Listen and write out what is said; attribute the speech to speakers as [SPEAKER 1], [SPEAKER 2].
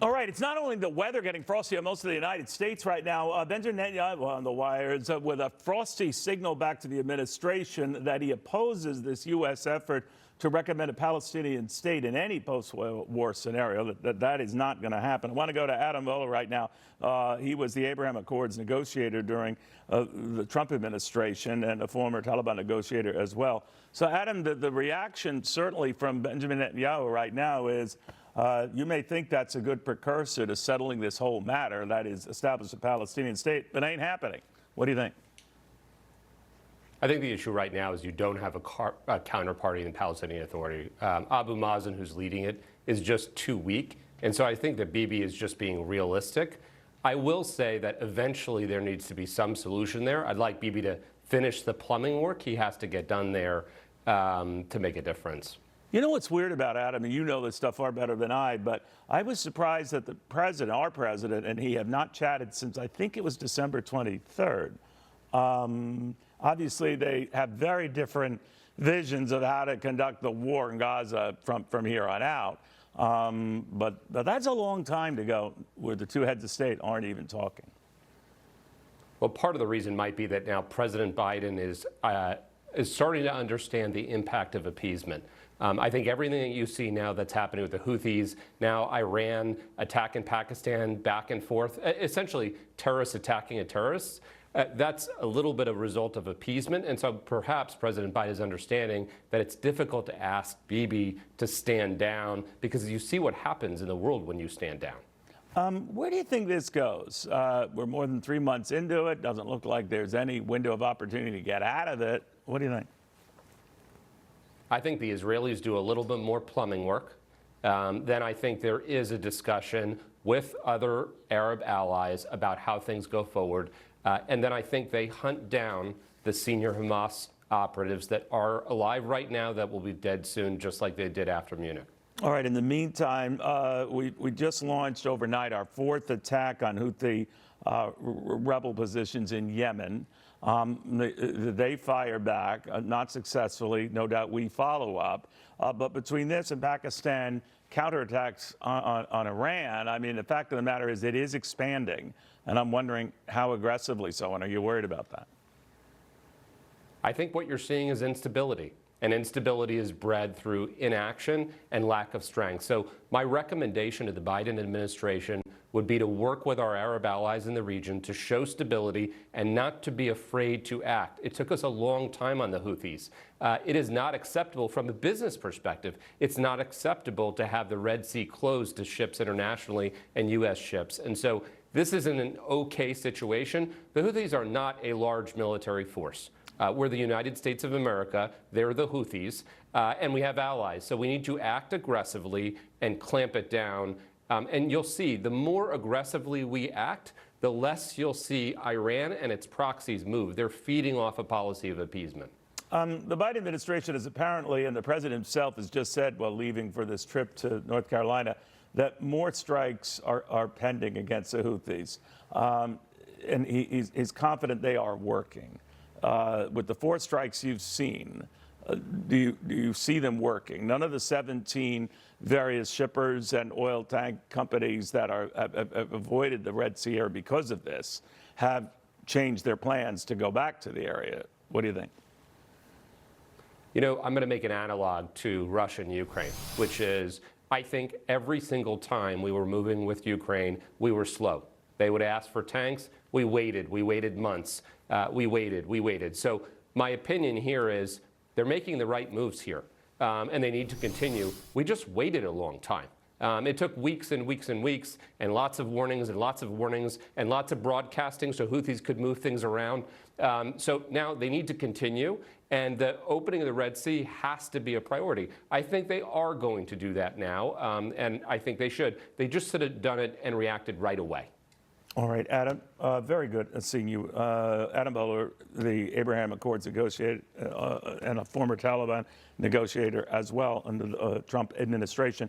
[SPEAKER 1] All right, it's not only the weather getting frosty in most of the United States right now. Benjamin Netanyahu on the wires with a frosty signal back to the administration that he opposes this U.S. effort to recommend a Palestinian state in any post-war scenario. That is not going to happen. I want to go to Adam Boehler right now. He was the Abraham Accords negotiator during the Trump administration and a former Taliban negotiator as well. So, Adam, the reaction certainly from Benjamin Netanyahu right now is you may think that's a good precursor to settling this whole matter, that is, establish a Palestinian state, but it ain't happening. What do you think?
[SPEAKER 2] I think the issue right now is you don't have a counterparty in the Palestinian Authority. Abu Mazen, who's leading it, is just too weak. And so I think that Bibi is just being realistic. I will say that eventually there needs to be some solution there. I'd like Bibi to finish the plumbing work he has to get done there to make a difference.
[SPEAKER 1] You know what's weird about Adam, and you know this stuff far better than I, but I was surprised that the president, our president, and he have not chatted since I think it was December 23rd. Obviously, they have very different visions of how to conduct the war in Gaza from here on out. But that's a long time to go where the two heads of state aren't even talking.
[SPEAKER 2] Well, part of the reason might be that now President Biden is starting to understand the impact of appeasement. I think everything that you see now that's happening with the Houthis, now Iran attacking Pakistan back and forth, essentially terrorists attacking terrorists, that's a little bit of a result of appeasement. And so perhaps President Biden is understanding that it's difficult to ask Bibi to stand down because you see what happens in the world when you stand down.
[SPEAKER 1] Where do you think this goes? We're more than 3 months into it. Doesn't look like there's any window of opportunity to get out of it. What do you think?
[SPEAKER 2] I think the Israelis do a little bit more plumbing work. Then I think there is a discussion with other Arab allies about how things go forward. And then I think they hunt down the senior Hamas operatives that are alive right now that will be dead soon, just like they did after Munich.
[SPEAKER 1] All right. In the meantime, we just launched overnight our 4th attack on Houthi rebel positions in Yemen. They fire back, not successfully. No doubt we follow up. But between this and Pakistan counterattacks on Iran, I mean, the fact of the matter is it is expanding. And I'm wondering how aggressively so. And are you worried about that?
[SPEAKER 2] I think what you're seeing is instability. And instability is bred through inaction and lack of strength. So my recommendation to the Biden administration would be to work with our Arab allies in the region to show stability and not to be afraid to act. It took us a long time on the Houthis. It is not acceptable from a business perspective. It's not acceptable to have the Red Sea closed to ships internationally and U.S. ships. And so this isn't an okay situation. The Houthis are not a large military force. We're the United States of America, they're the Houthis, and we have allies. So we need to act aggressively and clamp it down. And you'll see, the more aggressively we act, the less you'll see Iran and its proxies move. They're feeding off a policy of appeasement.
[SPEAKER 1] The Biden administration is apparently, and the president himself has just said while leaving for this trip to North Carolina, that more strikes are pending against the Houthis. And he's confident they are working. With the 4 strikes you've seen, do you see them working? None of the 17 various shippers and oil tank companies that have avoided the Red Sea area because of this have changed their plans to go back to the area. What do you think?
[SPEAKER 2] You know, I'm going to make an analog to Russia and Ukraine, which is, I think every single time we were moving with Ukraine, we were slow. They would ask for tanks. We waited months. We waited. So my opinion here is they're making the right moves here, and they need to continue. We just waited a long time. It took weeks and weeks and weeks, and lots of warnings and lots of warnings and lots of broadcasting so Houthis could move things around. So now they need to continue, and the opening of the Red Sea has to be a priority. I think they are going to do that now, and I think they should. They just should have done it and reacted right away.
[SPEAKER 1] All right, Adam, very good seeing you. Adam Boehler, the Abraham Accords negotiator and a former Taliban negotiator as well under the Trump administration.